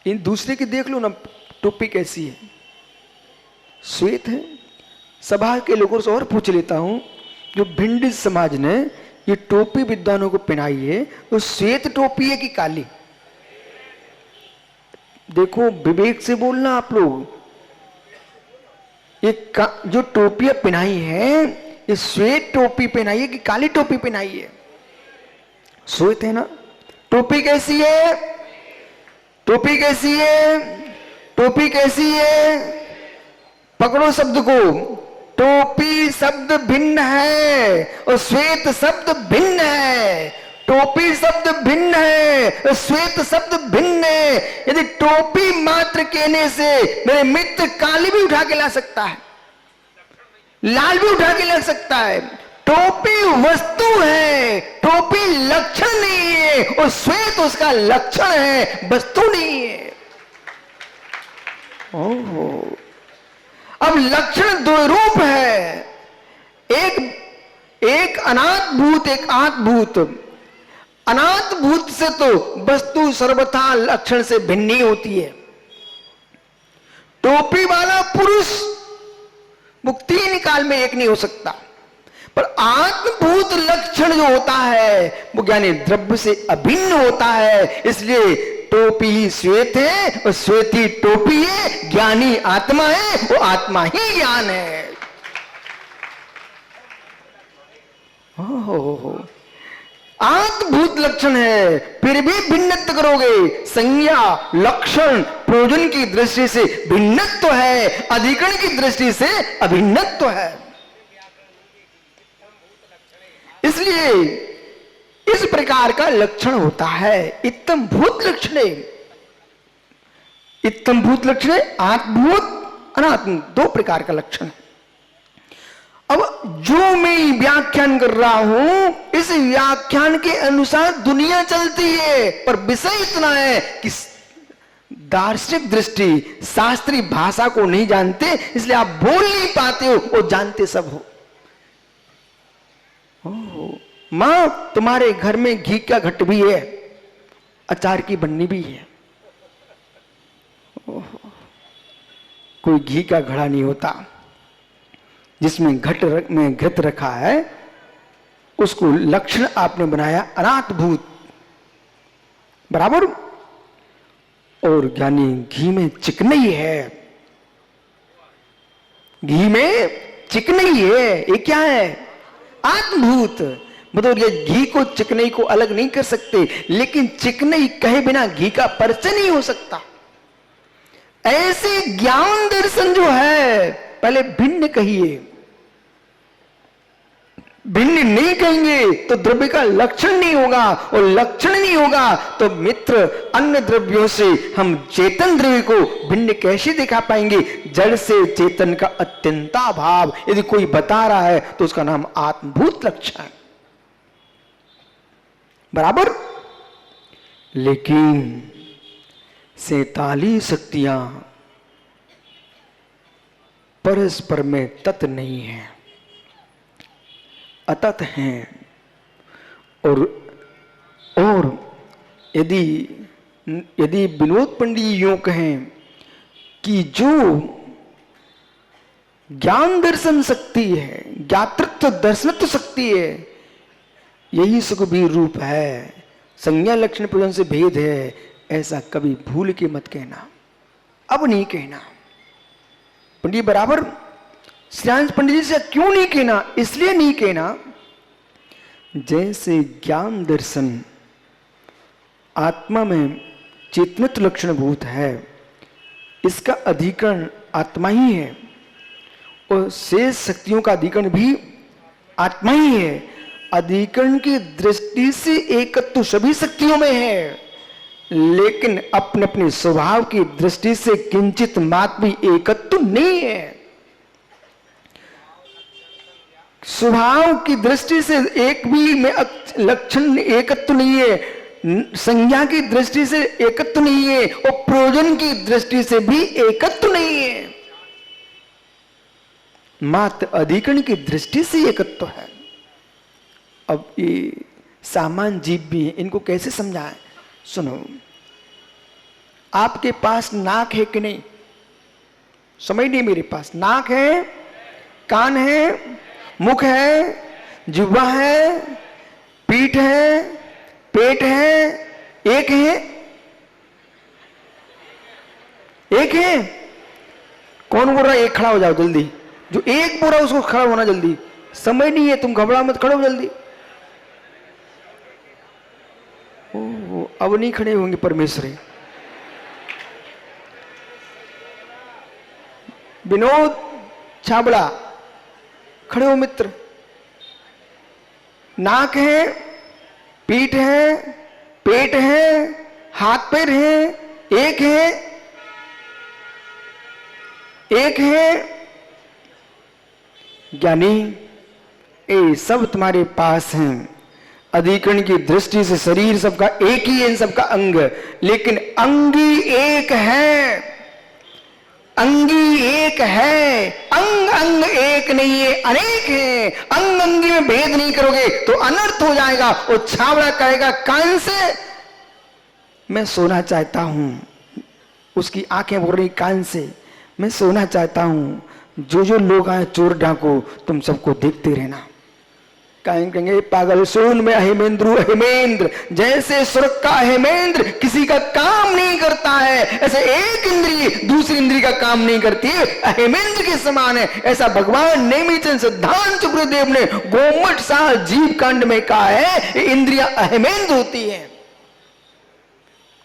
इन दूसरे की देख लो ना, टोपी कैसी है, श्वेत है। सभा के लोगों से और पूछ लेता हूं, जो भिंडी समाज ने ये टोपी विद्वानों को पहनाई है, वो श्वेत टोपी है कि काली? देखो विवेक से बोलना आप लोग। ये जो टोपियां पहनाई है, ये श्वेत टोपी पहनाई है कि काली टोपी पहनाई है? श्वेत है ना। टोपी कैसी है? टोपी कैसी है? टोपी कैसी है? पकड़ो शब्द को। टोपी शब्द भिन्न है और श्वेत शब्द भिन्न है। टोपी शब्द भिन्न है और श्वेत शब्द भिन्न है। यदि टोपी मात्र कहने से मेरे मित्र काली भी उठा के ला सकता है, लाल भी उठा के ला सकता है। टोपी वस्तु है, टोपी लक्षण नहीं है, और श्वेत उसका लक्षण है, वस्तु नहीं है। ओहो, अब लक्षण दो रूप है, एक अनाथ भूत, एक आत्भूत। अनाथ भूत से तो वस्तु सर्वथा लक्षण से भिन्न ही होती है। टोपी वाला पुरुष वो तीन काल में एक नहीं हो सकता, पर आत्मभूत लक्षण जो होता है वो ज्ञानी द्रव्य से अभिन्न होता है। इसलिए टोपी ही श्वेत है और श्वेत ही टोपी है। ज्ञानी आत्मा है, वो आत्मा ही ज्ञान है। हो आत्मभूत लक्षण है, फिर भी भिन्नत्व करोगे। संज्ञा लक्षण प्रयोजन की दृष्टि से भिन्नत्व है, अधिकरण की दृष्टि से अभिन्नत्व है। इसलिए इस प्रकार का लक्षण होता है इत्तम भूत लक्षण। इत्तम भूत लक्षण, आत्मभूत अनात्म, दो प्रकार का लक्षण है। अब जो मैं व्याख्यान कर रहा हूं, इस व्याख्यान के अनुसार दुनिया चलती है, पर विषय इतना है कि दार्शनिक दृष्टि, शास्त्रीय भाषा को नहीं जानते, इसलिए आप बोल नहीं पाते हो, वो जानते सब हो। मां, तुम्हारे घर में घी का घट भी है, अचार की बन्नी भी है। कोई घी का घड़ा नहीं होता जिसमें में घृत रखा है, उसको लक्षण आपने बनाया अनाथ भूत, बराबर। और ज्ञानी घी में चिकनाई है, घी में चिकनाई है, ये क्या है? आत्मभूत। मतलब ये घी को चिकनाई को अलग नहीं कर सकते, लेकिन चिकनाई कहे बिना घी का परिचय नहीं हो सकता। ऐसे ज्ञान दर्शन जो है, पहले भिन्न कहिए, भिन्न नहीं कहेंगे तो द्रव्य का लक्षण नहीं होगा, और लक्षण नहीं होगा तो मित्र अन्य द्रव्यों से हम चेतन द्रव्य को भिन्न कैसे दिखा पाएंगे? जड़ से चेतन का अत्यंता भाव यदि कोई बता रहा है तो उसका नाम आत्मभूत लक्षण, बराबर। लेकिन 47 शक्तियां परस्पर में तत् नहीं है, अतत हैं। और यदि विनोद पंडित यूं कहें कि जो ज्ञान दर्शन शक्ति है, ज्ञातृत्व दर्शनत्व शक्ति है, यही सुखबीर रूप है, संज्ञा लक्षण प्रयोजन से भेद है, ऐसा कभी भूल के मत कहना। अब नहीं कहना पंडित, बराबर। श्रीयांश पंडित जी से क्यों नहीं कहना? इसलिए नहीं कहना, जैसे ज्ञान दर्शन आत्मा में चेतनत्व लक्षण भूत है, इसका अधिकरण आत्मा ही है, और शेष शक्तियों का अधिकरण भी आत्मा ही है। अधिकरण की दृष्टि से एकत्व सभी शक्तियों में है, लेकिन अपने अपने स्वभाव की दृष्टि से किंचित मात्र भी एकत्व नहीं है। स्वभाव की दृष्टि से एक भी में लक्षण एकत्व नहीं है, संज्ञा की दृष्टि से एकत्व नहीं है, और प्रयोजन की दृष्टि से भी एकत्व नहीं है, मात्र अधिकरण की दृष्टि से एकत्व है। अब ये सामान्य जीव भी है, इनको कैसे समझाएं? सुनो, आपके पास नाक है कि नहीं? समझ नहीं, मेरे पास नाक है, कान है, मुख है, जिह्वा है, पीठ है, पेट है, एक है, एक है। कौन बोल रहा है एक? खड़ा हो जाओ जल्दी, जो एक बोल रहा है उसको खड़ा होना जल्दी। समय नहीं है, तुम घबराओ मत, खड़ो जल्दी। ओ, अब नहीं खड़े होंगे परमेश्वरी। विनोद छाबड़ा, खड़े हो मित्र। नाक है, पीठ है, पेट है, हाथ पैर है, एक है, एक है। ज्ञानी, ये सब तुम्हारे पास हैं। अधिकरण की दृष्टि से शरीर सबका एक ही है, इन सबका अंग, लेकिन अंगी एक है। अंगी एक है, अंग अंग एक नहीं है, अनेक है। अंग अंगी में भेद नहीं करोगे तो अनर्थ हो जाएगा। और छावड़ा कहेगा कान से मैं सोना चाहता हूं, उसकी आंखें बोल रही कान से मैं सोना चाहता हूं। जो जो लोग आए चोर डाकू, तुम सबको देखते रहना। कहेंगे पागल, सुन में अहिमेंद्र अहिमेंद्र, जैसे सुरख का अहिमेंद्र किसी का काम नहीं करता है, ऐसे एक इंद्री दूसरी इंद्री का काम नहीं करती है, अहिमेंद्र के समान है। ऐसा भगवान नेमिचंद सिद्धांत गुरुदेव ने गोमट सा जीव कांड में कहा है, इंद्रियां अहिमेंद्र होती है,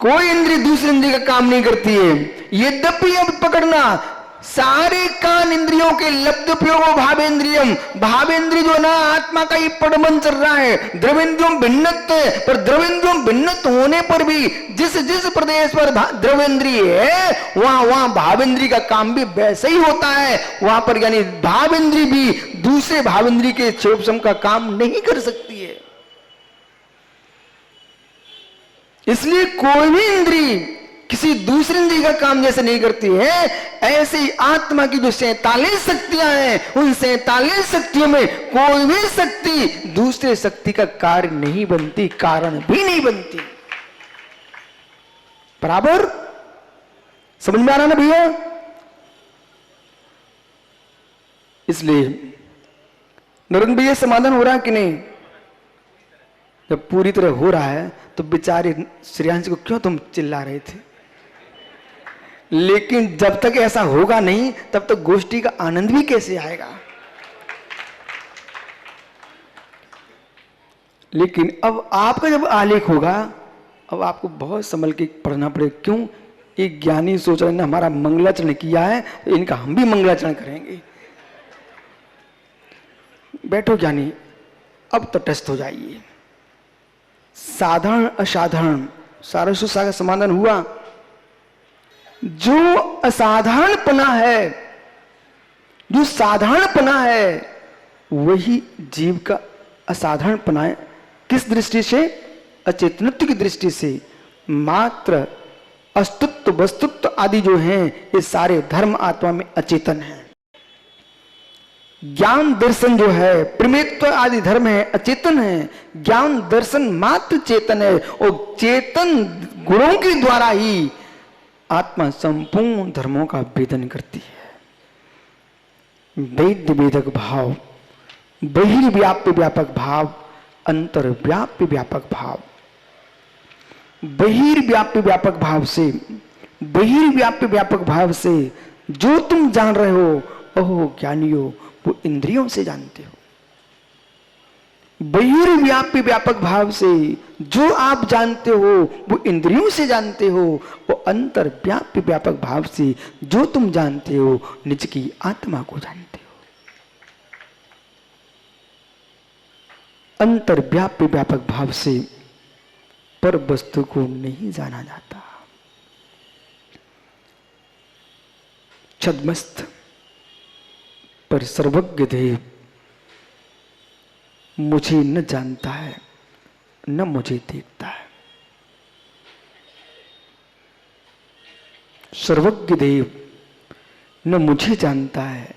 कोई इंद्री दूसरी इंद्री का काम नहीं करती है। यद्यपि अब पकड़ना, सारे कान इंद्रियों के लब्धोपयोग भावेंद्रियम, भावेंद्रिय जो ना आत्मा का ही पड़मन चल रहा है। द्रवेंद्रियों भिन्नत्व है, पर द्रवेंद्रियों भिन्नत्व होने पर भी जिस जिस प्रदेश पर द्रवेंद्रिय है वहां वहां भावेंद्रिय का काम भी वैसे ही होता है। वहां पर यानी भावेंद्रिय भी दूसरे भावेंद्रिय के क्षोभसम का काम नहीं कर सकती है। इसलिए कोई भी इंद्री किसी दूसरी इंद्री का काम जैसे नहीं करती है, ऐसे ही आत्मा की जो 47 शक्तियां हैं, उन 47 शक्तियों में कोई भी शक्ति दूसरे शक्ति का कार्य नहीं बनती, कारण भी नहीं बनती। बराबर समझ में आ रहा ना भैया? इसलिए नरेंद्र भैया समाधान हो रहा है कि नहीं? जब पूरी तरह हो रहा है तो बेचारे श्रेयांश को क्यों तुम चिल्ला रहे थे? लेकिन जब तक ऐसा होगा नहीं तब तक गोष्ठी का आनंद भी कैसे आएगा? लेकिन अब आपका जब आलेख होगा, अब आपको बहुत संभल के पढ़ना पड़ेगा। क्यों? एक ज्ञानी सोच रहे ने हमारा मंगलाचरण किया है तो इनका हम भी मंगलाचरण करेंगे। बैठो ज्ञानी, अब तटस्थ हो जाइए। साधारण असाधारण सारस्वत सागर समाधान हुआ। जो असाधारणपना है, जो साधारणपना है, वही जीव का असाधारणपना है। किस दृष्टि से? अचेतनत्व की दृष्टि से। मात्र अस्तित्व वस्तुत्व आदि जो हैं, ये सारे धर्म आत्मा में अचेतन हैं। ज्ञान दर्शन जो है, प्रमेयत्व आदि धर्म है, अचेतन है। ज्ञान दर्शन मात्र चेतन है, और चेतन गुणों के द्वारा ही आत्मा संपूर्ण धर्मों का भेदन करती है। वेद वेदक भाव, बहिर्व्याप्य व्यापक भाव, अंतर्व्याप्य व्यापक भाव। बहिर्व्याप्य व्यापक भाव से, बहिर्व्याप्य व्यापक भाव से जो तुम जान रहे हो, ओह ज्ञानियों, वो इंद्रियों से जानते हो। बहिर्व्याप्य व्यापक भाव से जो आप जानते हो वो इंद्रियों से जानते हो। वो अंतर्व्याप्य व्यापक भाव से जो तुम जानते हो निज की आत्मा को जानते हो। अंतर्व्याप्य व्यापक भाव से पर वस्तु को नहीं जाना जाता। छद्मस्त पर सर्वज्ञ देव मुझे न जानता है न मुझे देखता है। सर्वज्ञ देव न मुझे जानता है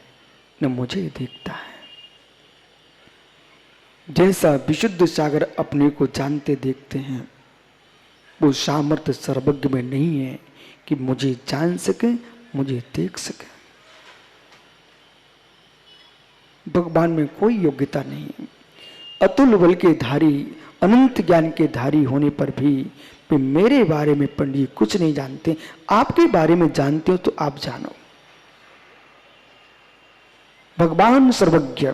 न मुझे देखता है। जैसा विशुद्ध सागर अपने को जानते देखते हैं, वो सामर्थ्य सर्वज्ञ में नहीं है कि मुझे जान सके, मुझे देख सके। भगवान में कोई योग्यता नहीं। अतुल बल के धारी, अनंत ज्ञान के धारी होने पर भी वे मेरे बारे में पंडित कुछ नहीं जानते। आपके बारे में जानते हो तो आप जानो। भगवान सर्वज्ञ।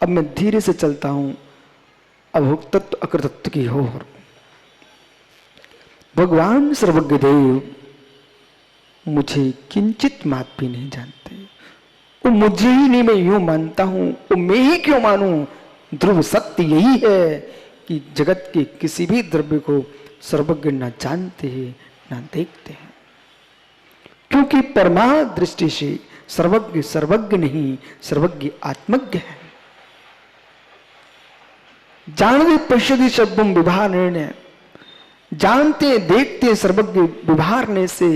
अब मैं धीरे से चलता हूं। अभोक्तत्व अकृतत्व की ओर। भगवान सर्वज्ञ देव मुझे किंचित मात भी नहीं जानते। वो मुझे ही नहीं, मैं यूं मानता हूं, वो मैं ही क्यों मानूं? ध्रुव सत्य यही है कि जगत के किसी भी द्रव्य को सर्वज्ञ न जानते हैं न देखते हैं, क्योंकि परमा दृष्टि से सर्वज्ञ सर्वज्ञ नहीं, सर्वज्ञ आत्मज्ञ है। जानते पश्यति शब्दम विभार निर्णय, जानते देखते सर्वज्ञ विभारने से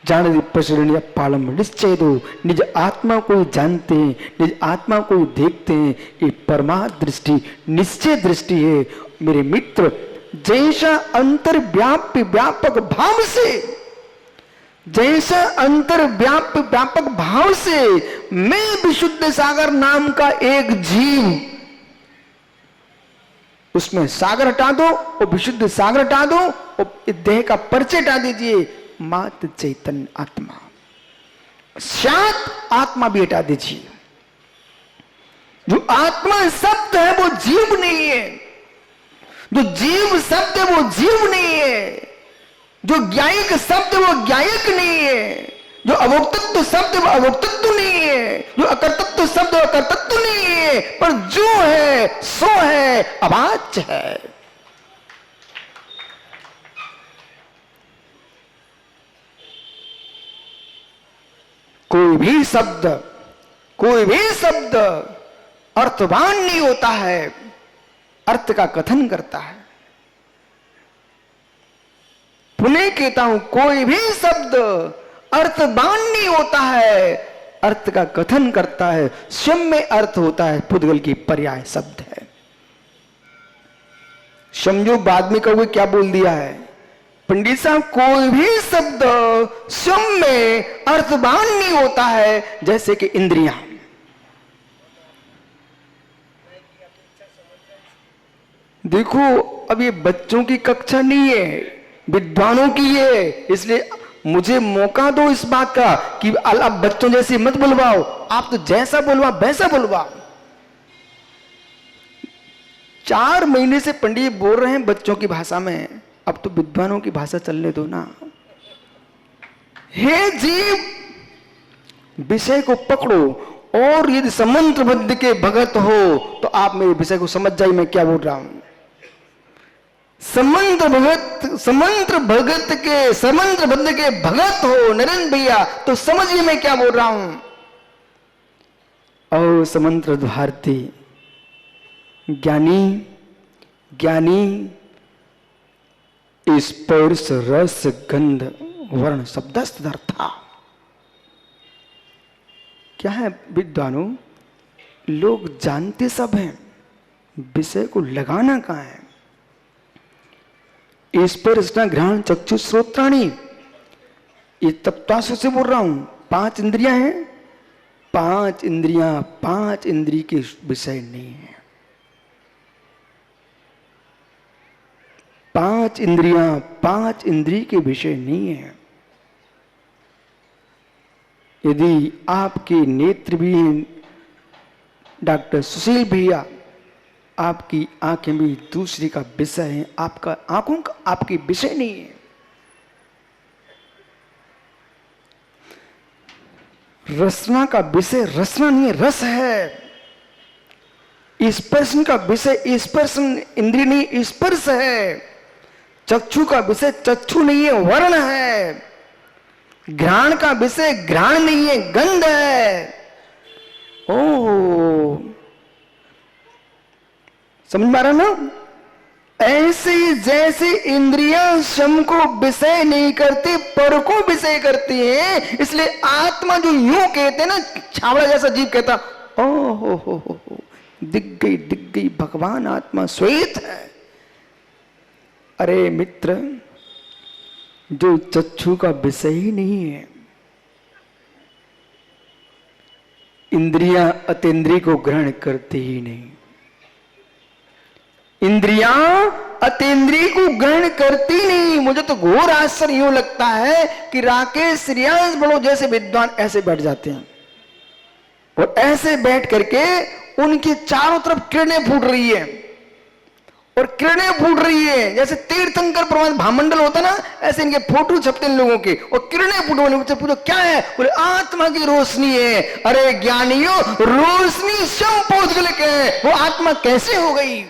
जानते पश्यति पालम निश्चय दो। निज आत्मा को जानते हैं, निज आत्मा को देखते हैं, ये परमा दृष्टि निश्चय दृष्टि है। मेरे मित्र, जैसा अंतर्व्याप्य व्यापक भाव से, जैसा अंतर्व्याप्य व्यापक भाव से मैं विशुद्ध सागर नाम का एक जीव, उसमें सागर हटा दो और विशुद्ध सागर हटा दो और देह का परिचय हटा दीजिए, मात चैतन्य आत्मा, शांत आत्मा भी हटा दीजिए। जो आत्मा शब्द है वो जीव नहीं है, जो जीव शब्द है वो जीव नहीं है, जो ज्ञायक शब्द है वो ज्ञायक नहीं है, जो अभोक्तत्व शब्द है वो अभोक्तत्व नहीं है, जो अकर्तत्व शब्द है वो अकर्तत्व नहीं है, पर जो है सो है, अवाच्य है। कोई भी शब्द अर्थवान नहीं होता है, अर्थ का कथन करता है। पुनः कहता हूं, कोई भी शब्द अर्थवान नहीं होता है, अर्थ का कथन करता है। स्वयं में अर्थ होता है, पुद्गल की पर्याय शब्द है। समझो बाद में कहोगे क्या बोल दिया है पंडित साहब, कोई भी शब्द स्वयं में अर्थवान नहीं होता है, जैसे कि इंद्रियां। देखो अब ये बच्चों की कक्षा नहीं है, विद्वानों की है, इसलिए मुझे मौका दो इस बात का कि आप बच्चों जैसे मत बुलवाओ, आप तो जैसा बुलवाओ वैसा बुलवाओ। 4 महीने से पंडित बोल रहे हैं बच्चों की भाषा में, अब तो विद्वानों की भाषा चलने दो ना। हे जीव, विषय को पकड़ो, और यदि समंत्र बद्ध के भगत हो तो आप मेरे विषय को समझ जाइए मैं क्या बोल रहा हूं। समंत्र भगत के, समंत्र बद्ध के भगत हो नरेंद्र भैया, तो समझिए मैं क्या बोल रहा हूं। और समंत्र भारती ज्ञानी स्पर्श रस गंध वर्ण शब्दस्थर्था। क्या है विद्वानों, लोग जानते सब हैं, विषय को लगाना कहां है। स्पर्श घ्राण चक्षु श्रोत्राणी, ये तत्वासु से बोल रहा हूं। 5 इंद्रियां हैं, 5 इंद्रियां 5 इंद्रिय के विषय नहीं है। 5 इंद्रियां 5 इंद्रिय के विषय नहीं है। यदि आपके नेत्र भी हैं डॉक्टर सुशील भैया, आपकी आंखें भी दूसरे का विषय है, आपका आंखों का आपके विषय नहीं है। रसना का विषय रसना नहीं है, रस है। स्पर्शन का विषय स्पर्शन इंद्रिय नहीं, स्पर्श है। चक्षु का विषय चक्षु नहीं है, वर्ण है। घ्राण का विषय घ्राण नहीं है, गंध है। ओह, समझ में आ रहा ना। ऐसे जैसे इंद्रियां शम को विषय नहीं करती, पर को विषय करती हैं, इसलिए आत्मा जो यूं कहते हैं ना, छावड़ा जैसा जीव कहता, ओ हो, दिख गई भगवान आत्मा श्वेत है। अरे मित्र, जो चक्षु का विषय ही नहीं है। इंद्रियां अतीन्द्रिय को ग्रहण करती ही नहीं। इंद्रियां अतीन्द्रिय को ग्रहण करती नहीं। मुझे तो घोर आश्चर्य यूं लगता है कि राकेश श्रेयांश बड़ो जैसे विद्वान ऐसे बैठ जाते हैं और ऐसे बैठ करके उनके चारों तरफ किरणें फूट रही है और किरणें फूट रही है जैसे तीर्थंकर प्रमाण भामंडल होता ना, ऐसे इनके फोटो छपते हैं लोगों के और किरणें फूट रही। पूछो क्या है? बोले आत्मा की रोशनी है। अरे ज्ञानियों, रोशनी स्वयं पौधगलिक है, वो आत्मा कैसे हो गई?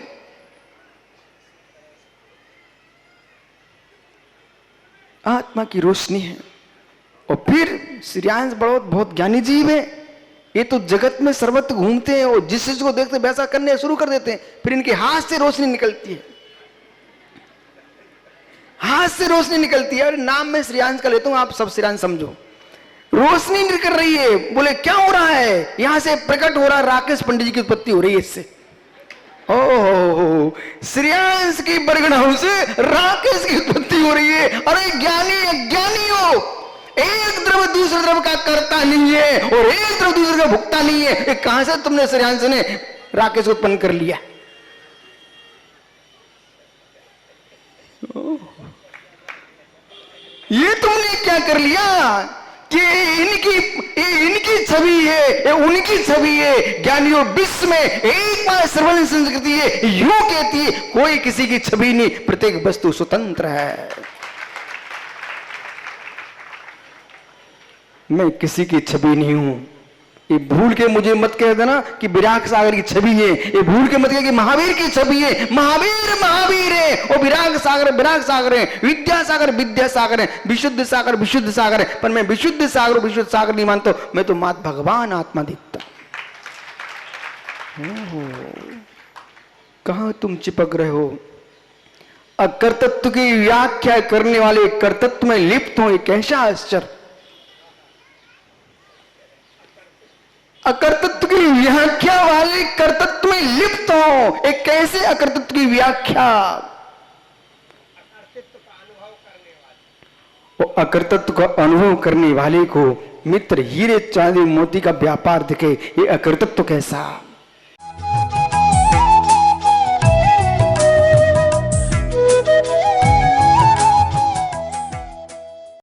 आत्मा की रोशनी है। और फिर श्रेयांश बड़ौत बहुत ज्ञानी जीव है। ये तो जगत में सर्वत्र घूमते हैं और जिस चीज को देखते वैसा करने शुरू कर देते हैं। फिर इनके हाथ से रोशनी निकलती है, हाथ से रोशनी निकलती है। अरे नाम में श्रेयांश का लेता हूं, आप सब श्रेयांश समझो। रोशनी निकल रही है। बोले क्या हो रहा है? यहां से प्रकट हो रहा है, राकेश पंडित जी की उत्पत्ति हो रही है इससे। ओह, श्रेयांश की बरगढ़ से राकेश की उत्पत्ति हो रही है। अरे ज्ञानी अज्ञानी हो, एक द्रव दूसरे द्रव का करता नहीं है और एक द्रव दूसरे का भुगता नहीं है। कहां से तुमने श्रेयांश ने राकेश उत्पन्न कर लिया? ये तुमने क्या कर लिया कि इनकी छवि है, ये उनकी छवि है। ज्ञानियों, विश्व में एक बार श्रवण संस्कृति है यूं कहती है, कोई किसी की छवि नहीं, प्रत्येक वस्तु स्वतंत्र है। मैं किसी की छवि नहीं हूं। ये भूल के मुझे मत कह देना कि विराग सागर की छवि है। ये भूल के मत कह कि महावीर की छवि है। महावीर महावीर है और विराग सागर है। विद्या सागर है। विशुद्ध सागर है। पर मैं विशुद्ध सागर नहीं मानता। मैं तो मात भगवान आत्मा दिखता। कहां तुम चिपक रहे हो? अकर्तृत्व की व्याख्या करने वाले कर्तृत्व में लिप्त हो। एक कैसा आश्चर्य! अकर्तृत्व की व्याख्या वाले कर्तृत्व में लिप्त हो। एक कैसे अकर्तृत्व की व्याख्या? वो अकर्तृत्व का अनुभव करने वाले को मित्र हीरे चांदी मोती का व्यापार दिखे, ये अकर्तृत्व कैसा?